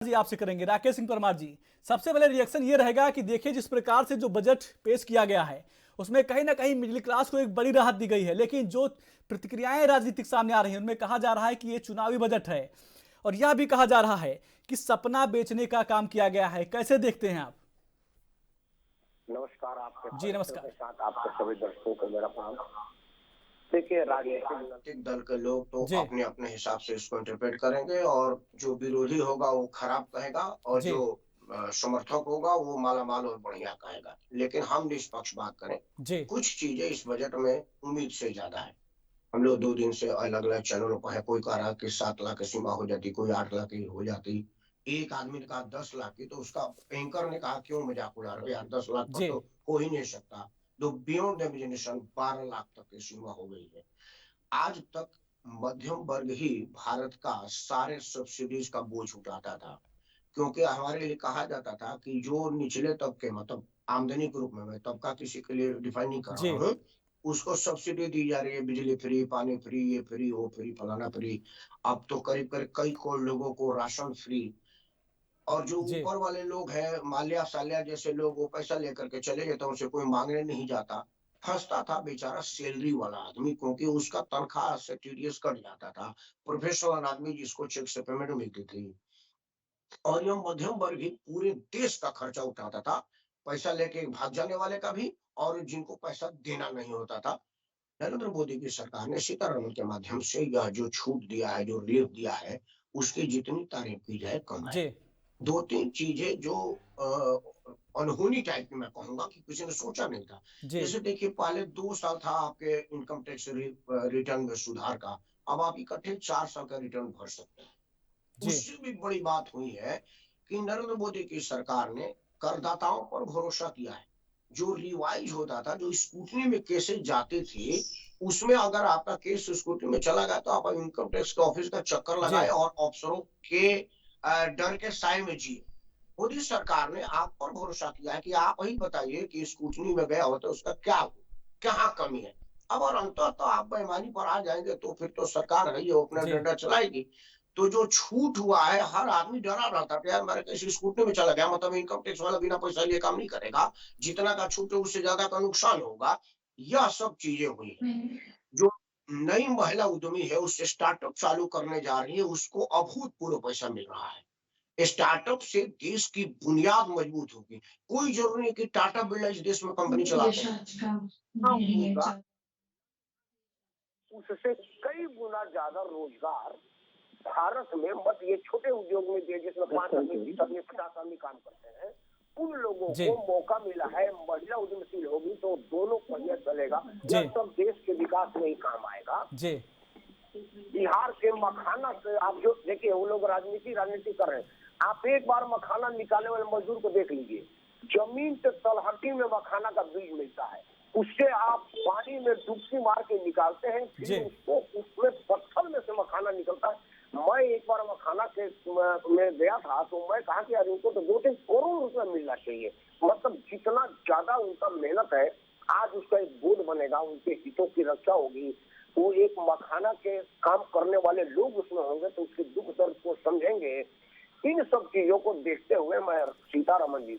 जी आपसे करेंगे राकेश सिंह परमार जी। सबसे पहले रिएक्शन ये रहेगा कि देखिए जिस प्रकार से जो बजट पेश किया गया है उसमें कहीं ना कहीं मिडिल क्लास को एक बड़ी राहत दी गई है, लेकिन जो प्रतिक्रियाएं राजनीतिक सामने आ रही हैं उनमें कहा जा रहा है कि ये चुनावी बजट है और यह भी कहा जा रहा है कि सपना बेचने का काम किया गया है। कैसे देखते हैं आप? नमस्कार। आपके जी परिचय नमस्कार। के साथ आपके सभी दर्शकों को मेरा प्रणाम। देखिए, राजनीतिक दल के लोग तो जी अपने अपने हिसाब से इसको इंटरप्रेट करेंगे और जो विरोधी होगा वो खराब कहेगा और जी जो समर्थक होगा वो मालामाल और बढ़िया कहेगा। लेकिन हम निष्पक्ष बात करें, जी कुछ चीजें इस बजट में उम्मीद से ज्यादा है। हम लोग 2 दिन से अलग अलग चैनलों पर है, कोई कह रहा कि 7 लाख की सीमा हो जाती, कोई 8 लाख की हो जाती। एक आदमी ने कहा 10 लाख की, तो उसका एंकर ने कहा क्यों मजाक उड़ा रहे हो यार, 10 लाख पर जी तो हो ही नहीं सकता। तो बियॉन्ड इमेजिनेशन 12 लाख तक की सीमा हो गई है। आज तक मध्यम वर्ग ही भारत का सारे सब्सिडीज का बोझ उठाता था, क्योंकि हमारे लिए कहा जाता था कि जो निचले तबके, मतलब आमदनी के रूप में, मैं तबका किसी के लिए डिफाइन नहीं कर जी रहा हूँ, उसको सब्सिडी दी जा रही है, बिजली फ्री, पानी फ्री, ये फ्री, वो फ्री, फलाना फ्री। अब तो करीब करीब कई करोड़ लोगों को राशन फ्री। और जो जी ऊपर वाले लोग हैं, माल्या साल्या जैसे लोग, वो पैसा लेकर के चले जाते हैं, उनसे कोई मांगने नहीं जाता। फंसता था बेचारा सैलरी वाला आदमी, क्योंकि उसका तनख्वाह से टीडीएस कट जाता था। प्रोफेशनल आदमी जिसको चेक से पेमेंट मिलती थी, और यह मध्यम वर्ग ही पूरे देश का खर्चा उठाता था, पैसा लेके भाग जाने वाले का भी, और जिनको पैसा देना नहीं होता था। नरेंद्र मोदी की सरकार ने सीतारमण के माध्यम से यह जो छूट दिया है, जो रिलीफ दिया है, उसकी जितनी तारीफ की जाए कम है। जी 2-3 चीजें जो अनहोनी टाइप की, मैं कहूंगा कि किसी ने सोचा नहीं था। जी जैसे देखिए, पहले 2 साल था आपके इनकम टैक्स रिटर्न में सुधार का, अब आप इकट्ठे 4 साल का रिटर्न भर सकते हैं। जी उससे भी बड़ी बात हुई है कि नरेंद्र मोदी की सरकार ने करदाताओं पर भरोसा किया है। जो रिवाइज होता था, जो स्कूटनी में केसेस जाते थे, उसमें अगर आपका केस स्कूटनी में चला गया तो आप इनकम टैक्स के ऑफिस का चक्कर जी लगाए और अफसरों के डर के साए में जिए। मोदी सरकार ने आप पर भरोसा किया है कि आप ही बताइए कि स्कूटनी में गया हो तो उसका क्या क्या कमी है। अब और अंततः तो आप बेईमानी पर आ जाएंगे तो फिर तो सरकार है, ये अपना जी डंडा चलाएगी। तो जो छूट हुआ है, हर आदमी डरा रहता था यार, मेरे किसी स्कूटनी में चला गया, मतलब इनकम टैक्स वाला बिना पैसा लिए काम नहीं करेगा, जितना का छूट है उससे ज्यादा का नुकसान होगा। यह सब चीजें हुई है। जो नई महिला उद्यमी है, उससे स्टार्टअप चालू करने जा रही है, उसको अभूतपूर्व पैसा मिल रहा है। स्टार्टअप से देश की बुनियाद मजबूत होगी। कोई जरूरी नहीं कि टाटा बिरला इस देश में कंपनी चलाते हैं, उससे कई गुना ज्यादा रोजगार भारत में, मत ये छोटे उद्योग में दिए जिसमें 5 आदमी, 20 आदमी, 50 आदमी काम करते हैं, उन लोगों जी को मौका मिला है। महिला उद्यमशील होगी तो दोनों पहिया चलेगा। जी यह सब देश के विकास में ही काम आएगा। जी बिहार के मखाना से आप जो देखिए, वो लोग राजनीति कर रहे हैं। आप एक बार मखाना निकालने वाले मजदूर को देख लीजिए, जमीन से तलहटी में मखाना का बीज मिलता है, उससे आप पानी में डुबकी मार के निकालते हैं, जी फिर उसको उसमें पत्थर में से मखाना निकलता है। मैं एक बार मखाना के में गया था, तो मैं कहा कि यार इनको तो 2-3 करोड़ रुपया मिलना चाहिए। मतलब जितना ज्यादा उनका मेहनत है, आज उसका एक बोर्ड बनेगा, उनके हितों की रक्षा होगी। वो एक मखाना के काम करने वाले लोग उसमें होंगे तो उसके दुख दर्द को समझेंगे। इन सब चीजों को देखते हुए मैं सीतारमण जी